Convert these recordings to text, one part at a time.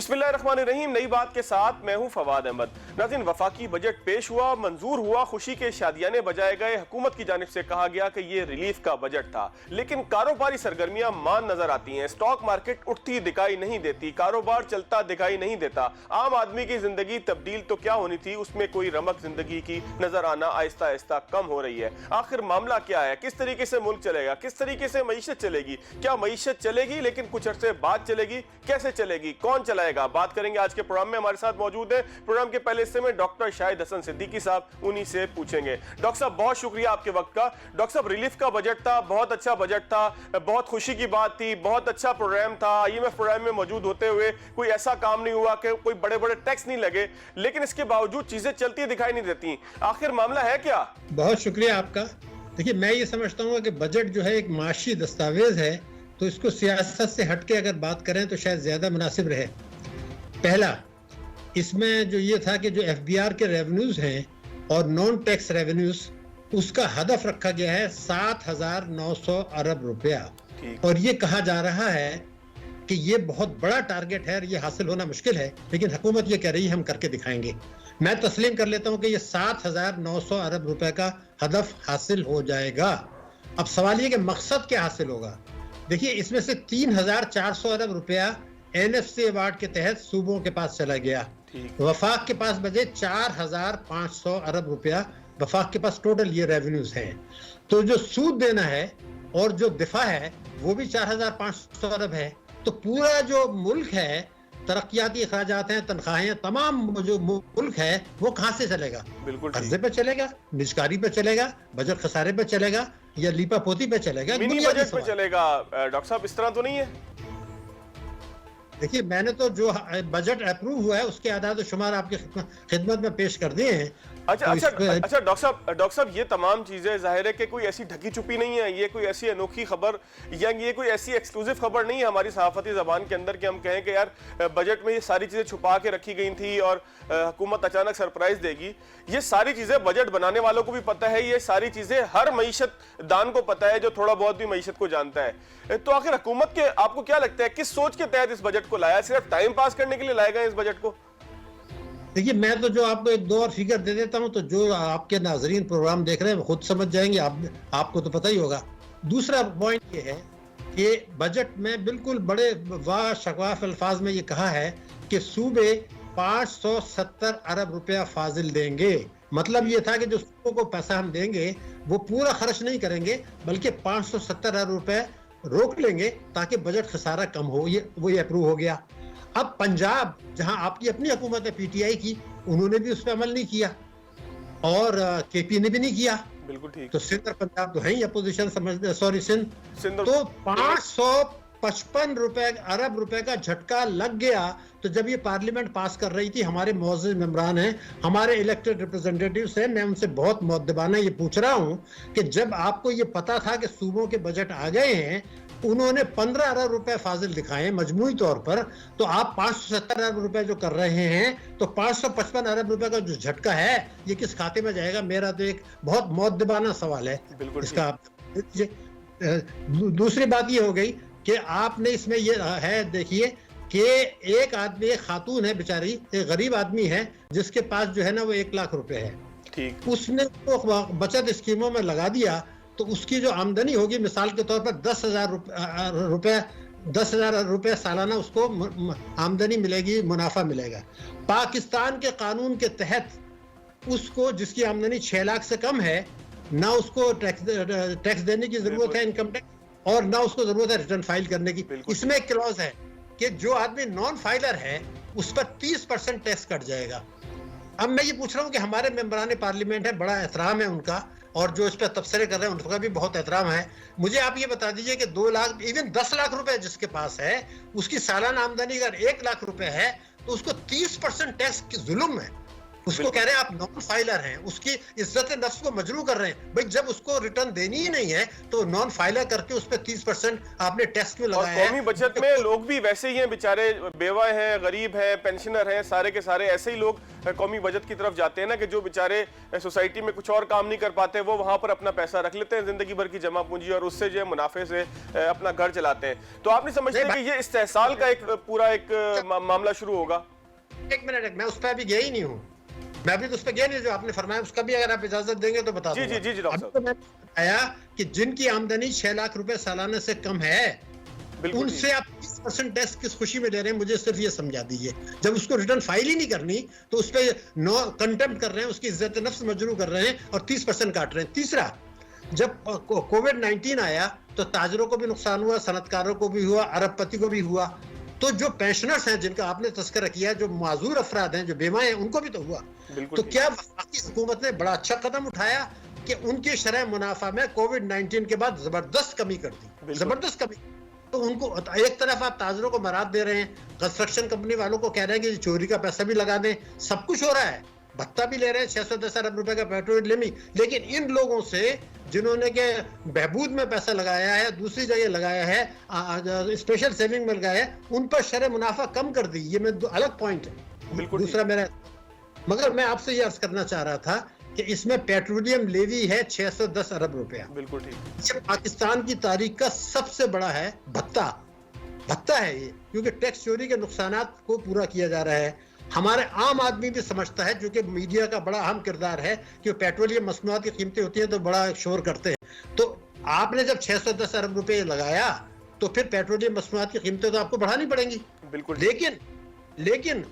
بسم اللہ الرحمن الرحیم، نئی بات کے ساتھ میں ہوں فواد احمد۔ ناظرین، وفاقی بجٹ پیش ہوا، منظور ہوا، خوشی کے شادیانے بجائے گئے۔ حکومت کی جانب سے کہا گیا کہ یہ ریلیف کا بجٹ تھا، لیکن کاروباری سرگرمیاں مان نظر آتی ہیں۔ سٹاک مارکیٹ اٹھتی دکھائی نہیں دیتی، کاروبار چلتا دکھائی نہیں دیتا۔ عام آدمی کی زندگی تبدیل تو کیا ہونی تھی، اس میں کوئی رمق زندگی کی نظر آنا آہستہ آہستہ کم ہو رہی ہے۔ آخر معاملہ کیا ہے؟ کس طریقے سے ملک چلے گا؟ کس طریقے سے معیشت چلے گی؟ کیا معیشت چلے گی لیکن کچھ عرصے بعد چلے گی؟ کیسے چلے گی؟ کون چلائے گا؟ بات کریں گے آج کے پروگرام میں۔ ہمارے ساتھ موجود ہیں پروگرام کے پہلے حصے میں ڈاکٹر شاہد حسن صدیقی صاحب، انہی سے پوچھیں گے۔ ڈاکٹر صاحب بہت شکریہ آپ کے وقت کا۔ ڈاکٹر صاحب، ریلیف کا بجٹ تھا، بہت اچھا بجٹ تھا، بہت خوشی کی بات تھی، بہت اچھا پروگرام تھا۔ IMF پروگرام میں موجود ہوتے ہوئے کوئی ایسا کام نہیں ہوا کہ کوئی بڑے بڑے ٹیکس نہیں لگے، لیکن اس کے باوجود چیزیں چلتی دکھائی نہیں دیتی۔ آخر معاملہ ہے کیا؟ بہت شکریہ آپ کا۔ دیکھیے، میں یہ سمجھتا ہوں کہ بجٹ جو ہے ایک معاشی دستاویز ہے، تو اس کو سیاست سے ہٹ کے اگر بات کریں تو شاید زیادہ مناسب رہے۔ پہلا، اس میں جو یہ تھا کہ جو FBR کے ریونیوز ہیں اور نان ٹیکس ریونیوز، اس کا ہدف رکھا گیا ہے 7,900 ارب روپیہ، اور یہ کہا جا رہا ہے کہ یہ بہت بڑا ٹارگٹ ہے اور یہ حاصل ہونا مشکل ہے، لیکن حکومت یہ کہہ رہی ہے ہم کر کے دکھائیں گے۔ میں تسلیم کر لیتا ہوں کہ یہ 7,900 ارب روپے کا ہدف حاصل ہو جائے گا۔ اب سوال یہ کہ مقصد کیا حاصل ہوگا؟ دیکھیے، اس میں سے 3,400 ارب روپیہ NFC ایوارڈ کے تحت صوبوں کے پاس چلا گیا۔ وفاق کے پاس بجے 4,500 ارب روپیہ، وفاق کے پاس ٹوٹل یہ ریونیوز ہیں۔ تو جو سود دینا ہے اور جو دفاع ہے وہ بھی 4,500 ارب ہے۔ تو پورا جو ملک ہے، ترقیاتی اخراجات ہیں، تنخواہیں، تمام جو ملک ہے وہ کہاں سے چلے گا؟ بالکل قرضے پہ چلے گا، نجکاری پہ چلے گا، بجٹ خسارے پہ چلے گا، یا لیپا پوتی پہ چلے گا؟ منی بجٹ پہ چلے گا؟ ڈاکٹر صاحب اس طرح تو نہیں ہے۔ دیکھیے، میں نے تو جو بجٹ اپروو ہوا ہے اس کے اعداد و شمار آپ کی خدمت میں پیش کر دیے ہیں۔ اچھا ڈاکٹر صاحب، یہ تمام چیزیں ظاہر ہے کہ کوئی ایسی ڈھکی چھپی نہیں ہے، یہ کوئی ایسی انوکھی خبر یا یہ کوئی ایسی ایکسکلوزیو خبر نہیں ہے ہماری صحافتی زبان کے اندر کہ ہم کہیں کہ یار بجٹ میں یہ ساری چیزیں چھپا کے رکھی گئی تھی اور حکومت اچانک سرپرائز دے گی۔ یہ ساری چیزیں بجٹ بنانے والوں کو بھی پتہ ہے، یہ ساری چیزیں ہر معیشت دان کو پتہ ہے جو تھوڑا بہت بھی معیشت کو جانتا ہے۔ تو آخر حکومت کے آپ کو کیا لگتا ہے کس سوچ کے تحت اس بجٹ کو لایا؟ صرف ٹائم پاس کرنے کے لیے لائے گئے اس بجٹ کو؟ دیکھیے، میں تو جو آپ کو ایک دو اور فگر دے دیتا ہوں، تو جو آپ کے ناظرین پروگرام دیکھ رہے ہیں وہ خود سمجھ جائیں گے، آپ کو تو پتہ ہی ہوگا۔ دوسرا پوائنٹ یہ ہے کہ بجٹ میں بالکل بڑے شفاف الفاظ میں یہ کہا ہے کہ صوبے 570 ارب روپیہ فاضل دیں گے۔ مطلب یہ تھا کہ جو صوبوں کو پیسہ ہم دیں گے وہ پورا خرچ نہیں کریں گے، بلکہ 570 ارب روپے روک لیں گے تاکہ بجٹ خسارہ کم ہو۔ وہ اپروو ہو گیا۔ اب پنجاب، جہاں آپ کی اپنی حکومت ہے PTI کی، انہوں نے بھی اس پہ عمل نہیں کیا، اور KP نے بھی نہیں کیا۔ بالکل ٹھیک۔ تو سندھ اور پنجاب تو ہے ہی اپوزیشن، سندھ تو 555 ارب روپے کا جھٹکا لگ گیا۔ تو جب یہ پارلیمنٹ پاس کر رہی تھی، ہمارے معزز ممبران ہیں، ہمارے الیکٹڈ ریپرزنٹیٹیوز ہیں، میں ان سے بہت مؤدبانہ یہ پوچھ رہا ہوں کہ جب آپ کو یہ پتا تھا کہ صوبوں کے بجٹ آ گئے ہیں، انہوں نے 15 ارب روپے فاضل دکھائے مجموعی طور پر، تو آپ 570 ارب روپے جو کر رہے ہیں، تو 555 ارب روپے کا جو جھٹکا ہے یہ کس کھاتے میں جائے گا؟ میرا تو ایک بہت مؤدبانہ سوال ہے اس کا۔ دوسری بات یہ ہو گئی کہ آپ نے اس میں یہ ہے، دیکھیے کہ ایک آدمی، ایک خاتون ہے بیچاری، ایک غریب آدمی ہے جس کے پاس جو ہے نا وہ 1 لاکھ روپے ہے، اس نے بچت اسکیموں میں لگا دیا، تو اس کی جو آمدنی ہوگی مثال کے طور پر 10,000 روپے سالانہ اس کو آمدنی ملے گی، منافع ملے گا۔ پاکستان کے قانون کے تحت اس کو، جس کی آمدنی 6 لاکھ سے کم ہے، نہ اس کو ٹیکس دینے کی ضرورت ہے، انکم ٹیکس، اور نہ اس کو ضرورت ہے ریٹرن فائل کرنے کی۔ اس میں ایک کلوز ہے کہ جو آدمی نان فائلر ہے اس پر 30% ٹیکس کٹ جائے گا۔ اب میں یہ پوچھ رہا ہوں کہ ہمارے ممبران پارلیمنٹ ہے، بڑا احترام ہے ان کا، اور جو اس پہ تبصرے کر رہے ہیں ان کا بھی بہت احترام ہے۔ مجھے آپ یہ بتا دیجئے کہ 2 لاکھ، ایون 10 لاکھ روپے جس کے پاس ہے، اس کی سالانہ آمدنی اگر 1 لاکھ روپے ہے تو اس کو 30% ٹیکس کی ظلم ہے۔ اس کو کہہ رہے ہیں آپ نان فائلر ہیں, اس کی عزت نفس کو مجروح کر رہے ہیں. بھائی جب اس کو ریٹرن دینی ہی نہیں ہے تو نان فائلر کر کے اس پہ 30% آپ نے ٹیکس کیوں لگایا ہے؟ اور قومی بچت میں لوگ بھی ویسے ہی ہیں بیچارے, بیوہ ہیں, غریب ہیں, پینشنر ہیں, سارے کے سارے ایسے ہی لوگ قومی بچت کی طرف جاتے ہیں نا, کہ جو بیچارے سوسائٹی میں کچھ اور کام نہیں کر پاتے, وہ وہاں پر اپنا پیسہ رکھ لیتے ہیں زندگی بھر کی جمع پونجی, اور اس سے جو ہے منافع سے اپنا گھر چلاتے ہیں. تو آپ نہیں سمجھتے کہ یہ استحصال کا ایک پورا ایک معاملہ شروع ہوگا؟ ایک منٹ, میں اس پہ ابھی گیا ہی نہیں ہوں, میں ابھی تو اس پہ گیا نہیں, جو آپ نے فرمایا اس کا بھی اگر آپ اجازت دیں گے تو بتا دوں گا. جی ڈاکٹر صاحب. ابھی تو میں نے بتایا کہ جن کی آمدنی 6 لاکھ روپے سالانہ سے کم ہے, ان سے آپ 30% ٹیکس کس خوشی میں لے رہے ہیں, مجھے صرف یہ سمجھا دیجئے. جب اس کو ریٹرن فائل ہی نہیں کرنی تو اس پہ کنٹمپٹ کر رہے ہیں, اس کی عزت نفس مجروح کر رہے ہیں اور 30% کاٹ رہے ہیں. تیسرا, جب کووڈ-19 آیا تو تاجروں کو بھی نقصان ہوا, صنعت کاروں کو بھی ہوا, ارب پتی کو بھی ہوا. تو جو پینشنرز ہیں جن کا آپ نے تذکرہ کیا, جو معذور افراد ہیں, جو بیمہ ہیں, ان کو بھی تو ہوا. تو کیا وفاقی حکومت نے بڑا اچھا قدم اٹھایا کہ ان کی شرح منافع میں کووڈ-19 کے بعد زبردست کمی کر دی, زبردست کمی. تو ان کو ایک طرف آپ تاجروں کو مراد دے رہے ہیں, کنسٹرکشن کمپنی والوں کو کہہ رہے ہیں کہ چوری کا پیسہ بھی لگا دیں, سب کچھ ہو رہا ہے, بھتہ بھی لے رہے ہیں 610 ارب روپے کا پیٹرولیم, لیکن ان لوگوں سے جنہوں نے کہ بہبود میں پیسہ لگایا ہے, دوسری جگہ لگایا ہے, اسپیشل سیونگ میں لگایا ہے, ان پر شرح منافع کم کر دی. یہ میں الگ پوائنٹ ہے. دوسرا میرا, مگر میں آپ سے یہ عرض کرنا چاہ رہا تھا کہ اس میں پیٹرولیم لیوی ہے 610 ارب روپیہ. بالکل ٹھیک. یہ پاکستان کی تاریخ کا سب سے بڑا ہے بھتہ ہے یہ, کیونکہ ٹیکس چوری کے نقصانات کو پورا کیا جا رہا ہے. ہمارے عام آدمی بھی سمجھتا ہے, جو کہ میڈیا کا بڑا اہم کردار ہے, کہ پیٹرولیم مصنوعات کی قیمتیں ہوتی ہیں تو بڑا شور کرتے ہیں. تو آپ نے جب 610 ارب روپے لگایا تو پھر پیٹرولیم مصنوعات کی قیمتیں تو آپ کو بڑھانی پڑیں گی. بالکل. لیکن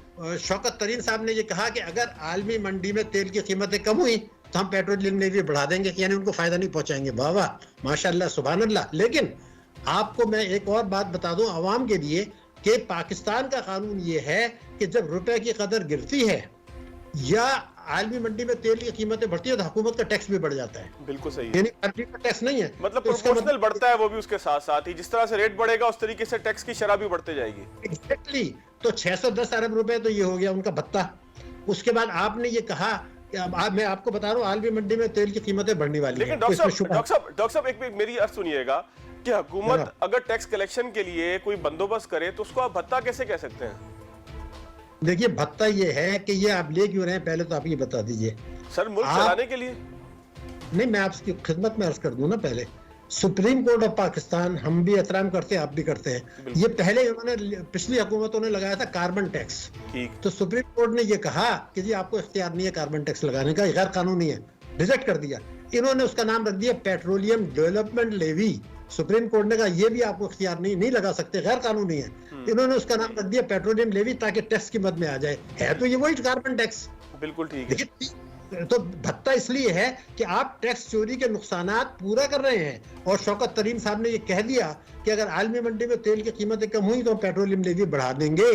شوکت ترین صاحب نے یہ کہا کہ اگر عالمی منڈی میں تیل کی قیمتیں کم ہوئی تو ہم پیٹرولیم لیوی بڑھا دیں گے, یعنی ان کو فائدہ نہیں پہنچائیں گے. واہ واہ, ماشاء اللہ, سبحان اللہ. لیکن آپ کو میں ایک اور بات بتا دوں عوام کے لیے, کہ پاکستان کا قانون یہ ہے کہ جب روپے کی قدر گرتی ہے یا عالمی منڈی میں تیل کی قیمتیں بڑھتی ہیں تو حکومت کا ٹیکس بھی بڑھ جاتا ہے. بالکل صحیح. یعنی ٹیکس نہیں ہے, مطلب پروپورشنل بڑھتا ہے وہ بھی اس کے ساتھ ساتھ ہی, جس طرح سے ریٹ بڑھے گا اس طریقے سے ٹیکس کی شرح بھی بڑھتے جائے گی. ایگزیکٹلی. تو 610 ارب روپے تو یہ ہو گیا ان کا بھتہ. اس کے بعد آپ نے یہ کہا کہ میں آپ کو بتا رہا ہوں عالمی منڈی میں تیل کی قیمتیں بڑھنے والی ہیں. لیکن ڈاکٹر صاحب ایک میری عرض سنیے گا, کہ حکومت اگر ٹیکس کلیکشن کے لیے کوئی بندوبست کرے تو اس کو آپ بھتہ کیسے کہہ سکتے ہیں؟ دیکھیے بھتہ یہ ہے کہ یہ آپ لے کیوں رہے ہیں, پہلے تو آپ یہ بتا دیجئے. سر ملک چلانے کے لیے نہیں, میں آپ کی خدمت میں عرض کر دوں نا. پہلے سپریم کورٹ آف پاکستان, ہم بھی احترام کرتے ہیں, آپ بھی کرتے ہیں, یہ پہلے انہوں نے پچھلی حکومتوں نے لگایا تھا کاربن ٹیکس. تو سپریم کورٹ نے یہ کہا کہ جی آپ کو اختیار نہیں ہے کاربن ٹیکس لگانے کا, یہ غیر قانونی ہے, ریجیکٹ کر دیا. انہوں نے اس کا نام رکھ دیا petroleum development levy. Supreme court نے کہا یہ بھی آپ کو اختیار نہیں لگا سکتے, غیر قانونی ہے. انہوں نے اس کا نام رکھ دیا پیٹرولیم لیوی تاکہ ٹیکس کی مد میں آ جائے. ہے تو یہ وہی کاربن ٹیکس. بالکل ٹھیک ہے. تو بھتہ اس لیے ہے کہ آپ ٹیکس چوری کے نقصانات پورا کر رہے ہیں, اور شوکت ترین صاحب نے یہ کہہ دیا کہ اگر عالمی منڈی میں تیل کی قیمتیں کم ہوئی تو پیٹرولیم لیوی بڑھا دیں گے.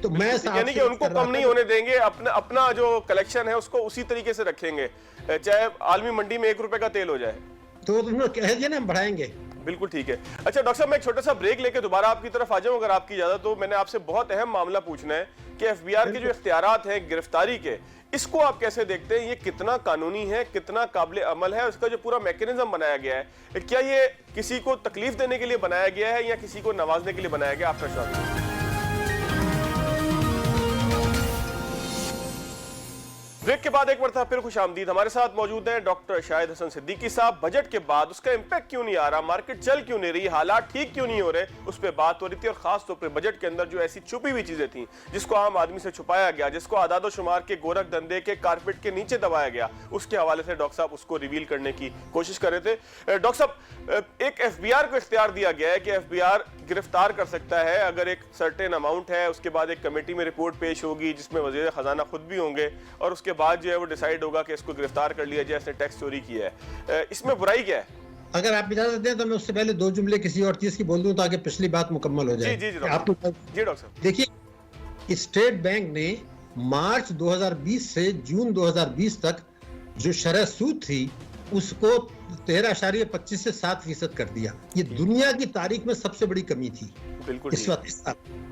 تو میں یعنی کہ ان کو کم نہیں ہونے دیں گے, اپنا جو کلیکشن ہے اس کو اسی طریقے سے رکھیں گے, چاہے عالمی منڈی میں 1 روپے کا تیل ہو جائے. تو انہوں نے کہہ دیا نا ہم بڑھائیں گے. بالکل ٹھیک ہے. اچھا ڈاکٹر صاحب, میں ایک چھوٹا سا بریک لے کے دوبارہ آپ کی طرف آ جاؤں اگر آپ کی اجازت ہو. میں نے آپ سے بہت اہم معاملہ پوچھنا ہے کہ ایف بی آر کے جو اختیارات ہیں گرفتاری کے, اس کو آپ کیسے دیکھتے ہیں؟ یہ کتنا قانونی ہے, کتنا قابل عمل ہے, اس کا جو پورا میکینزم بنایا گیا ہے, کیا یہ کسی کو تکلیف دینے کے لیے بنایا گیا ہے یا کسی کو نوازنے کے لیے بنایا گیا؟ آپ کا شاید بریک کے بعد ایک مرتبہ پھر خوش آمدید. ہمارے ساتھ موجود ہیں ڈاکٹر شاہد حسن صدیقی صاحب. بجٹ کے بعد اس کا امپیکٹ کیوں نہیں آ رہا, مارکیٹ چل کیوں نہیں رہی, حالات ٹھیک کیوں نہیں ہو رہے, اس پہ بات ہو رہی تھی. اور خاص طور پہ بجٹ کے اندر جو ایسی چھپی ہوئی چیزیں تھیں جس کو عام آدمی سے چھپایا گیا, جس کو اعداد و شمار کے گورکھ دھندے کے کارپیٹ کے نیچے دبایا گیا, اس کے حوالے سے ڈاکٹر صاحب اس کو ریویل کرنے کی کوشش کر رہے تھے. ڈاکٹر صاحب, ایک ایف بی آر کو اختیار دیا گیا ہے کہ ایف بی آر گرفتار کر سکتا ہے اگر ایک سرٹن اماؤنٹ ہے, اس کے بعد ایک کمیٹی میں رپورٹ پیش ہوگی جس میں وزیر خزانہ خود بھی ہوں گے, اور اس کے بعد جو ہے وہ ڈیسائیڈ ہوگا کہ اس کو گرفتار کر لیا جائے, اس نے ٹیکس چوری کیا ہے. اس میں برائی کیا ہے؟ اگر آپ اجازت دیں تو میں اس سے پہلے 2 جملے کسی اور چیز کی بول دوں تاکہ پچھلی بات مکمل ہو جائے. جی ڈاکٹر صاحب. دیکھیے, اسٹیٹ بینک نے مارچ 2020 سے جون 2020 تک جو شرح سود تھی اس کو 13.25 سے 7% کر دیا. یہ دنیا کی تاریخ میں سب سے بڑی کمی تھی اس وقت.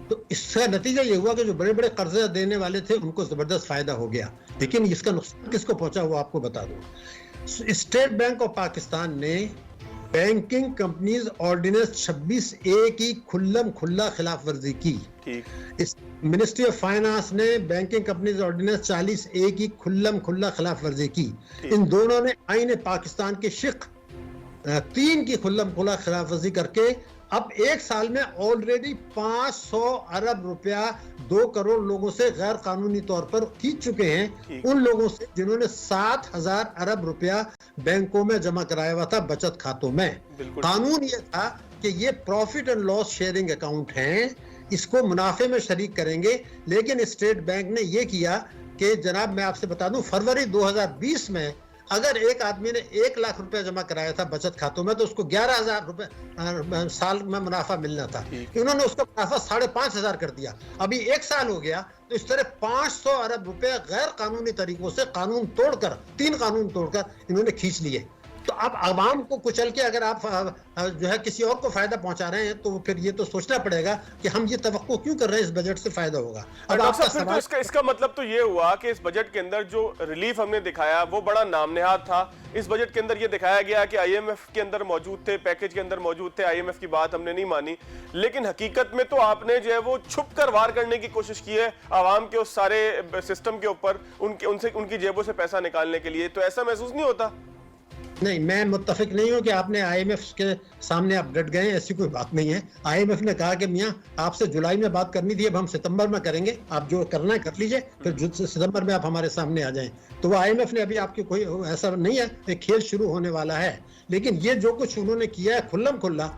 تو اس کا نتیجہ یہ ہوا کہ جو بڑے بڑے قرضے دینے والے تھے ان کو زبردست فائدہ ہو گیا. لیکن اس کا نقصان کس کو پہنچا وہ آپ کو بتا دوں. اسٹیٹ بینک آف پاکستان نے بینکنگ کمپنیز آرڈیننس 26A کی کھلم کھلا خلاف ورزی کی. منسٹری آف فائنانس نے بینکنگ کمپنیز آرڈیننس 40A کی کھلم کھلا خلاف ورزی کی. ان دونوں نے آئین پاکستان کے شق 3 کی کھلم کھلا خلاف ورزی کر کے اب ایک سال میں آلریڈی 500 ارب روپیہ 2 کروڑ لوگوں سے غیر قانونی طور پر کھینچ چکے ہیں. ان لوگوں سے جنہوں نے 7,000 ارب روپیہ بینکوں میں جمع کرایا ہوا تھا بچت کھاتوں میں. قانون یہ تھا کہ یہ profit and loss sharing account ہیں, اس کو منافع میں شریک کریں گے. لیکن اسٹیٹ بینک نے یہ کیا کہ جناب میں آپ سے بتا دوں فروری 2020 میں اگر ایک آدمی نے 1 لاکھ روپے جمع کرایا تھا بچت کھاتوں میں تو اس کو 11,000 روپے سال میں منافع ملنا تھا. انہوں نے اس کا منافع 5,500 کر دیا. ابھی 1 سال ہو گیا تو اس طرح 500 ارب روپے غیر قانونی طریقوں سے قانون توڑ کر 3 قانون توڑ کر انہوں نے کھینچ لیے. تو اب عوام کو کچل کے اگر آپ جو ہے کسی اور کو فائدہ پہنچا رہے ہیں تو پھر یہ تو سوچنا پڑے گا کہ ہم یہ توقع کیوں کر رہے ہیں اس بجٹ سے فائدہ ہوگا. اب اس کا مطلب تو یہ ہوا کہ اس بجٹ کے اندر جو ریلیف ہم نے دکھایا وہ بڑا نام نہاد تھا. اس بجٹ کے اندر یہ دکھایا گیا کہ آئی ایم ایف کے اندر موجود تھے, پیکج کے اندر موجود تھے, آئی ایم ایف کی بات ہم نے نہیں مانی. لیکن حقیقت میں تو آپ نے جو ہے وہ چھپ کر وار کرنے کی کوشش کی ہے عوام کے اس سارے سسٹم کے اوپر, ان کی جیبوں سے پیسہ نکالنے کے لیے. تو ایسا محسوس نہیں ہوتا؟ نہیں, میں متفق نہیں ہوں کہ آپ نے آئی ایم ایف کے سامنے آپ ڈٹ گئے, ایسی کوئی بات نہیں ہے. آئی ایم ایف نے کہا کہ میاں آپ سے جولائی میں بات کرنی تھی, اب ہم ستمبر میں کریں گے, آپ جو کرنا ہے کر لیجئے, پھر ستمبر میں آپ ہمارے سامنے آ جائیں. تو وہ آئی ایم ایف نے ابھی آپ کی کوئی ایسا نہیں ہے, ایک کھیل شروع ہونے والا ہے. لیکن یہ جو کچھ انہوں نے کیا ہے کھلم کھلا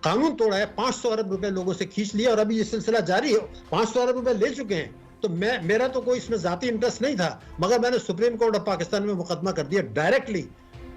قانون توڑا ہے, 500 ارب روپے لوگوں سے کھینچ لیا اور ابھی یہ سلسلہ جاری ہے. 500 ارب روپے لے چکے ہیں. تو میرا تو کوئی اس میں ذاتی انٹرسٹ نہیں تھا, مگر میں نے سپریم کورٹ آف پاکستان میں مقدمہ کر دیا directly.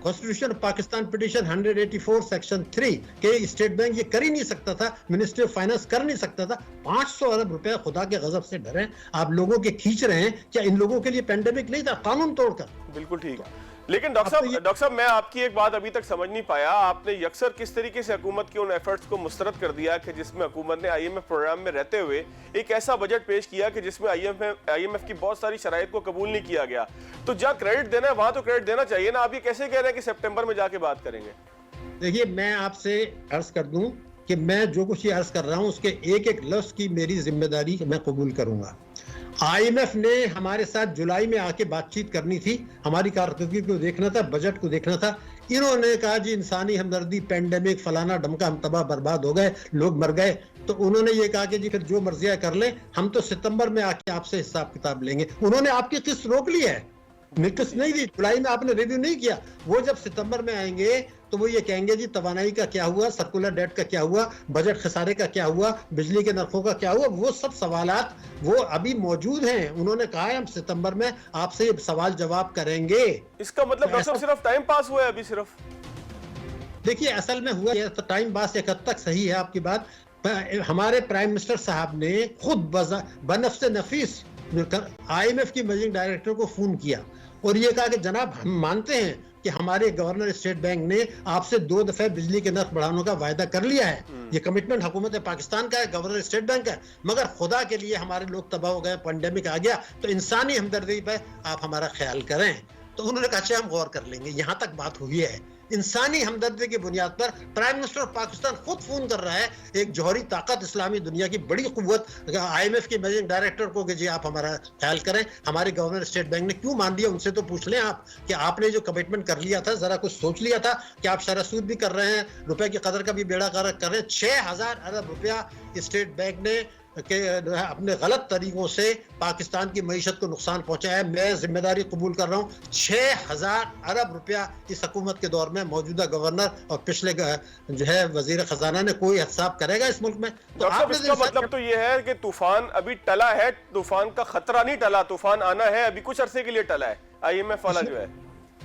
Constitution Pakistan petition 184 section 3 کہ اسٹیٹ بینک یہ کر ہی نہیں سکتا تھا, منسٹری آف فائنانس کر نہیں سکتا تھا. 500 ارب روپے خدا کے غضب سے ڈریں آپ لوگوں کے کھینچ رہے ہیں. کیا ان لوگوں کے لیے پینڈیمک نہیں تھا قانون توڑ کر؟ بالکل ٹھیک ہے. لیکن ڈاکٹر صاحب میں آپ کی ایک بات ابھی تک سمجھ نہیں پایا. آپ نے یکسر کس طریقے سے حکومت کے ان ایفرٹس کو مسترد کر دیا کہ جس میں حکومت نے آئی ایم ایف پروگرام میں رہتے ہوئے ایک ایسا بجٹ پیش کیا کہ جس میں آئی ایم ایف کی بہت ساری شرائط کو قبول نہیں کیا گیا. تو جہاں کریڈٹ دینا ہے وہاں تو کریڈٹ دینا چاہیے نا. آپ یہ کیسے کہہ رہے ہیں کہ سپٹمبر میں جا کے بات کریں گے؟ دیکھیے میں آپ سے عرض کر دوں کہ میں جو کچھ یہ عرض کر رہا ہوں اس کے ایک ایک لفظ کی میری ذمہ داری میں قبول کروں گا. آئی ایم ایف نے ہمارے ساتھ جولائی میں آ کے بات چیت کرنی تھی, ہماری کارکردگی کو دیکھنا تھا, بجٹ کو دیکھنا تھا. انہوں نے کہا جی انسانی ہمدردی, پینڈیمک, فلانا ڈمکا, ہم تباہ برباد ہو گئے, لوگ مر گئے. تو انہوں نے یہ کہا کہ جی پھر جو مرضیاں کر لیں, ہم تو ستمبر میں آ کے آپ سے حساب کتاب لیں گے. انہوں نے آپ کی قسط روک لی ہے, قسط نہیں دی. جولائی میں آپ نے ریویو نہیں کیا. وہ جب ستمبر میں آئیں گے تو وہ یہ کہیں گے جی توانائی کا کیا ہوا, سرکولر ڈیٹ کا کیا ہوا, بجٹ خسارے کا کیا ہوا, بجلی کے نرخوں کا کیا ہوا. وہ سب سوالات وہ ابھی موجود ہیں. انہوں نے کہا ہے ہم ستمبر میں آپ سے یہ سوال جواب کریں گے. اس کا مطلب ڈاکٹر صاحب صرف ٹائم پاس ہوا ہے ابھی صرف؟ دیکھیے اصل میں ہوا یہ تو ٹائم پاس ایک حد تک صحیح ہے آپ کی بات. ہمارے پرائم منسٹر صاحب نے خود بنفس نفیس آئی ایم ایف کی مینیجنگ ڈائریکٹر کو فون کیا اور یہ کہا کہ جناب ہم مانتے ہیں کہ ہمارے گورنر اسٹیٹ بینک نے آپ سے 2 دفعہ بجلی کے نرخ بڑھانے کا وعدہ کر لیا ہے. یہ کمٹمنٹ حکومت پاکستان کا ہے, گورنر اسٹیٹ بینک کا ہے. مگر خدا کے لیے ہمارے لوگ تباہ ہو گئے, پینڈیمک آ گیا, تو انسانی ہمدردی پہ آپ ہمارا خیال کریں. تو انہوں نے کہا اچھا ہم غور کر لیں گے. یہاں تک بات ہوئی ہے. انسانی ہمدردی کی بنیاد پر پرائم منسٹر آف پاکستان خود فون کر رہا ہے ایک جوہری طاقت, اسلامی دنیا کی بڑی قوت آئی ایم ایف کی مینیجنگ ڈائریکٹر کو کہ جی آپ ہمارا خیال کریں. ہمارے گورنر اسٹیٹ بینک نے کیوں مان لیا, ان سے تو پوچھ لیں آپ کہ آپ نے جو کمٹمنٹ کر لیا تھا ذرا کچھ سوچ لیا تھا کہ آپ شرح سود بھی کر رہے ہیں, روپے کی قدر کا بھی بیڑا غرق کر رہے ہیں. 6,000 ارب روپیہ اسٹیٹ بینک نے کہ اپنے غلط طریقوں سے پاکستان کی معیشت کو نقصان پہنچایا ہے. میں ذمہ داری قبول کر رہا ہوں. 6,000 ارب روپیہ اس حکومت کے دور میں موجودہ گورنر اور پچھلے جو ہے وزیر خزانہ نے کوئی حساب کرے گا اس ملک میں. تو اس کا مطلب تو یہ ہے کہ طوفان ابھی ٹلا ہے, طوفان کا خطرہ نہیں ٹلا, طوفان آنا ہے, ابھی کچھ عرصے کے لیے ٹلا ہے آئی ایم ایف والا جو ہے.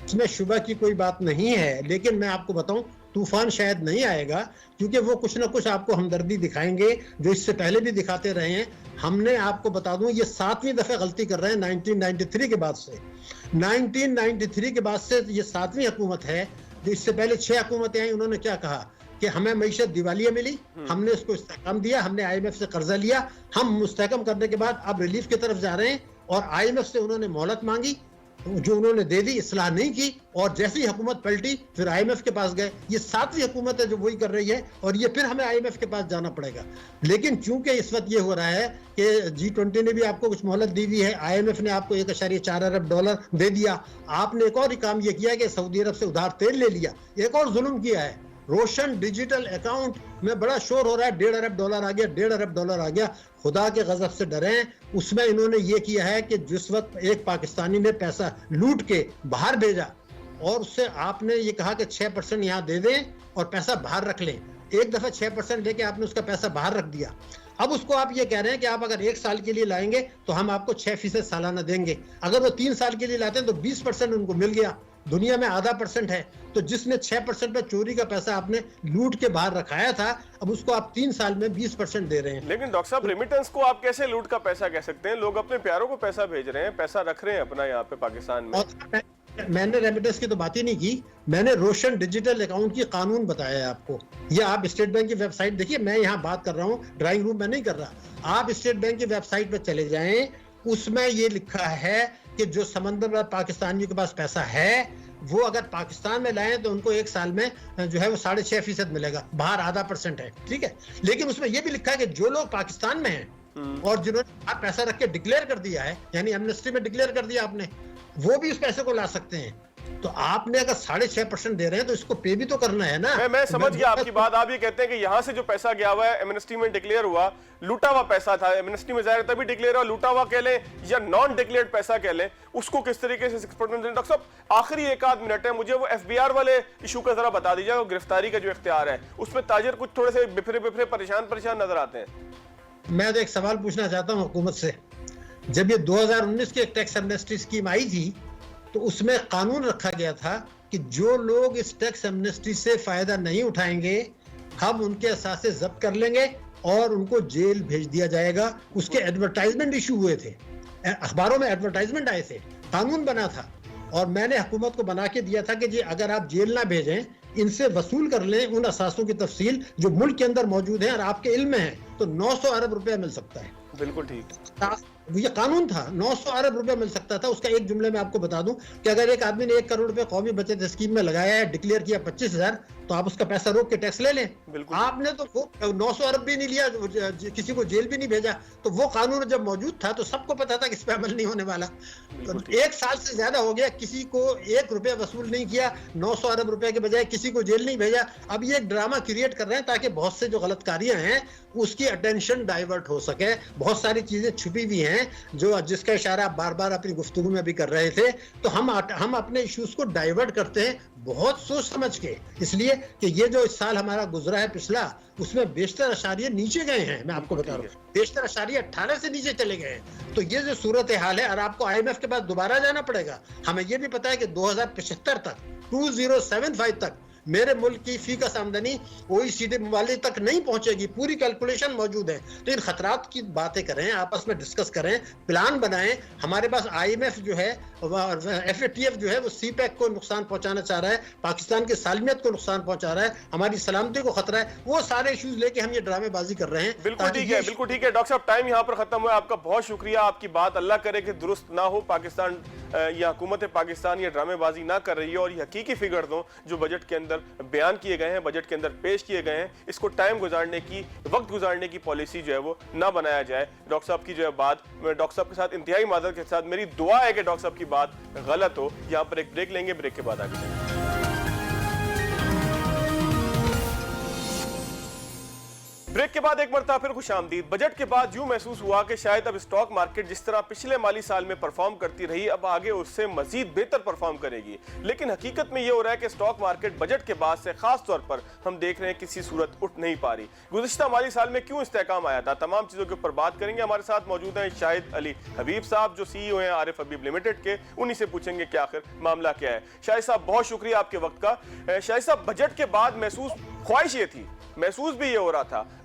اس میں شبہ کی کوئی بات نہیں ہے, لیکن میں آپ کو بتاؤں طوفان شاید نہیں آئے گا کیونکہ وہ کچھ نہ کچھ آپ کو ہمدردی دکھائیں گے جو اس سے پہلے بھی دکھاتے رہے ہیں. ہم نے آپ کو بتا دوں یہ 7ویں دفعہ غلطی کر رہے ہیں 1993 کے بعد سے. 1993 کے بعد سے یہ 7ویں حکومت ہے جو اس سے پہلے 6 حکومتیں آئیں. انہوں نے کیا کہا کہ ہمیں معیشت دیوالیہ ملی, ہم نے اس کو استحکام دیا, ہم نے آئی ایم ایف سے قرضہ لیا, ہم مستحکم کرنے کے بعد اب ریلیف کی طرف جا رہے ہیں, اور آئی ایم ایف سے انہوں نے مہلت مانگی جو انہوں نے دے دی, اصلاح نہیں کی, اور جیسی حکومت پلٹی پھر آئی ایم ایف کے پاس گئے. یہ 7ویں حکومت ہے جو وہی کر رہی ہے, اور یہ پھر ہمیں آئی ایم ایف کے پاس جانا پڑے گا. لیکن چونکہ اس وقت یہ ہو رہا ہے کہ G20 نے بھی آپ کو کچھ مہلت دی ہوئی ہے, آئی ایم ایف نے آپ کو $1.4 ارب دے دیا, آپ نے ایک اور ہی کام یہ کیا کہ سعودی عرب سے ادھار تیل لے لیا, ایک اور ظلم کیا ہے. روشن ڈیجیٹل اکاؤنٹ میں بڑا شور ہو رہا ہے, $1.5 ارب آ گیا, $1.5 ارب آ گیا. خدا کے غضب سے ڈریں. اس میں انہوں نے یہ کیا ہے کہ جس وقت ایک پاکستانی نے پیسہ لوٹ کے باہر بھیجا, اور اس سے آپ نے یہ کہا کہ 6% یہاں دے دیں اور پیسہ باہر رکھ لیں, ایک دفعہ 6% لے کے آپ نے اس کا پیسہ باہر رکھ دیا. اب اس کو آپ یہ کہہ رہے ہیں کہ آپ اگر 1 سال کے لیے لائیں گے تو ہم آپ کو 6% سالانہ دیں گے. اگر وہ 3 سال کے لیے لاتے ہیں تو 20% ان کو مل گیا. دنیا میں ½ ہے, تو جس نے 6% پہ چوری کا پیسہ آپ نے لوٹ کے باہر رکھایا تھا, اب اس کو آپ 3 سال میں 20% دے رہے ہیں. لیکن ڈاکٹر صاحب ریمیٹنس کو آپ کیسے لوٹ کا پیسہ کہہ سکتے ہیں؟ لوگ اپنے پیاروں کو پیسہ بھیج رہے ہیں, پیسہ رکھ رہے ہیں اپنا یہاں پہ پاکستان میں. میں نے ریمیٹنس کی تو بات ہی نہیں کی, میں نے روشن ڈیجیٹل اکاؤنٹ کی قانون بتایا ہے آپ کو. یہ آپ اسٹیٹ بینک کی ویب سائٹ دیکھیے, میں یہاں بات کر رہا ہوں, ڈرائنگ روم میں نہیں کر رہا. آپ اسٹیٹ بینک کی ویب سائٹ پہ چلے جائیں, اس میں یہ لکھا ہے کہ جو سمندر میں پاکستانیوں کے پاس پیسہ ہے وہ اگر پاکستان میں لائیں تو ان کو 1 سال میں جو ہے وہ 6.5% ملے گا, باہر ½ ہے, ٹھیک ہے. لیکن اس میں یہ بھی لکھا ہے کہ جو لوگ پاکستان میں ہیں اور جنہوں نے آپ پیسہ رکھ کے ڈکلیئر کر دیا ہے, یعنی ایمنسٹی میں ڈکلیئر کر دیا آپ نے, وہ بھی اس پیسے کو لا سکتے ہیں. تو آپ نے اگر 6.5% دے رہے ہیں تو اس کو پے بھی تو کرنا ہے نا. میں سمجھ گیا آپ کی بات. آپ یہ کہتے ہیں کہ یہاں سے جو پیسہ گیا ہوا ہے ایمنسٹی میں ڈکلیئر ہوا, لوٹا ہوا پیسہ تھا, ایمنسٹی میں ظاہر تبھی ڈکلیئر ہوا, لوٹا ہوا کہہ لیں یا نان ڈکلیئرڈ پیسہ کہہ لیں, اس کو کس طریقے سے 6% دیں. ڈاکٹر صاحب آخری 1 منٹ ہے, مجھے وہ FBR والے ایشو کا ذرا بتا دیجیے, وہ گرفتاری کا جو اختیار ہے اس میں تاجر کچھ تھوڑے سے بفرے پریشان نظر آتے ہیں. میں تو ایک سوال پوچھنا چاہتا ہوں حکومت سے. جب یہ 2019 کی ایک ٹیکس ایمنسٹی اسکیم آئی تھی تو اس میں قانون رکھا گیا تھا کہ جو لوگ اس ٹیکس ایمنسٹی سے فائدہ نہیں اٹھائیں گے ہم ان کے اثاثے ضبط کر لیں گے اور ان کو جیل بھیج دیا جائے گا. اس کے ایڈورٹائزمنٹ ایشو ہوئے تھے, اخباروں میں ایڈورٹائزمنٹ آئے تھے, قانون بنا تھا, اور میں نے حکومت کو بنا کے دیا تھا کہ جی اگر آپ جیل نہ بھیجیں, ان سے وصول کر لیں ان اثاثوں کی تفصیل جو ملک کے اندر موجود ہیں اور آپ کے علم میں ہیں, تو 900 ارب روپے مل سکتا ہے. بالکل ٹھیک. یہ قانون تھا, 900 ارب روپے مل سکتا تھا. اس کا ایک جملے میں آپ کو بتا دوں کہ اگر ایک آدمی نے 1 کروڑ روپے قومی بچت اسکیم میں لگایا ہے, ڈکلیئر کیا 25,000, تو آپ اس کا پیسہ روک کے ٹیکس لے لیں. آپ نے تو 900 ارب بھی نہیں لیا, کسی کو جیل بھی نہیں بھیجا. تو وہ قانون جب موجود تھا تو سب کو پتا تھا کہ اس پہ عمل نہیں ہونے والا. 1 سال سے زیادہ ہو گیا, کسی کو 1 روپے وصول نہیں کیا, 900 ارب روپے کے بجائے کسی کو جیل نہیں بھیجا. اب یہ ایک ڈرامہ کریٹ کر رہے ہیں تاکہ بہت سے جو غلط کاریاں ہیں اس کی اٹینشن ڈائیورٹ ہو سکے. بہت ساری چیزیں چھپی ہوئی ہیں جس کا اشارہ آپ بار بار اپنی گفتگو میں بھی کر رہے تھے. تو ہم اپنے ایشوز کو ڈائیورٹ کرتے ہیں بہت سوچ سمجھ کے, اس لیے کہ یہ جو اس سال ہمارا گزرا ہے پچھلا, اس میں بیشتر اشاریے نیچے گئے ہیں. میں آپ کو بتا رہا ہوں بیشتر اشاریے 18 سے نیچے چلے گئے ہیں. تو یہ جو صورتحال ہے, اور آپ کو IMF کے پاس دوبارہ جانا پڑے گا. ہمیں یہ بھی پتا ہے کہ 2075 تک 2075 تک میرے ملک کی فی کس آمدنی OECD ممالک تک نہیں پہنچے گی. پوری کیلکولیشن موجود ہے. تو ان خطرات کی باتیں کریں, آپس میں ڈسکس کریں, پلان بنائیں. ہمارے پاس IMF جو ہے, FATF جو ہے, وہ CPEC کو نقصان پہنچانا چاہ رہا ہے, پاکستان کی سالمیت کو نقصان پہنچا رہا ہے, ہماری سلامتی کو خطرہ ہے. وہ سارے ایشوز لے کے ہم یہ ڈرامے بازی کر رہے ہیں. بالکل ٹھیک ہے, بالکل ٹھیک ہے. ڈاکٹر صاحب ٹائم یہاں پر ختم ہوا. آپ کا بہت شکریہ. آپ کی بات اللہ کرے کہ درست نہ ہو, پاکستان یا حکومت پاکستان یہ ڈرامے بازی نہ کر رہی ہے, اور یہ حقیقی فگرز ہوں جو بجٹ کے اندر بیان کیے گئے ہیں, بجٹ کے اندر پیش کیے گئے ہیں, اس کو ٹائم گزارنے کی, وقت گزارنے کی پالیسی جو ہے وہ نہ بنایا جائے. ڈاکٹر صاحب کی جو ہے بات, ڈاکٹر صاحب کے ساتھ انتہائی معذرت کے ساتھ میری دعا ہے کہ ڈاکٹر صاحب کی بات غلط ہو. یہاں پر ایک بریک لیں گے, بریک کے بعد آگے چلیں گے. بریک کے بعد ایک مرتبہ پھر خوش آمدید. بجٹ کے بعد یوں محسوس ہوا کہ شاید اب اسٹاک مارکیٹ جس طرح پچھلے مالی سال میں پرفارم کرتی رہی, اب آگے اس سے مزید بہتر پرفارم کرے گی. لیکن حقیقت میں یہ ہو رہا ہے کہ اسٹاک مارکیٹ بجٹ کے بعد سے خاص طور پر ہم دیکھ رہے ہیں کسی صورت اٹھ نہیں پا رہی. گزشتہ مالی سال میں کیوں استحکام آیا تھا, تمام چیزوں کے اوپر بات کریں گے. ہمارے ساتھ موجود ہیں شاہد علی حبیب صاحب جو CEO ہیں عارف حبیب لمیٹڈ کے. انہی سے پوچھیں گے کہ آخر معاملہ کیا ہے. شاہد صاحب بہت شکریہ آپ کے وقت کا. شاہد صاحب بجٹ کے بعد خواہش یہ تھی, محسوس بھی یہ ہو رہا تھا,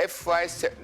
FY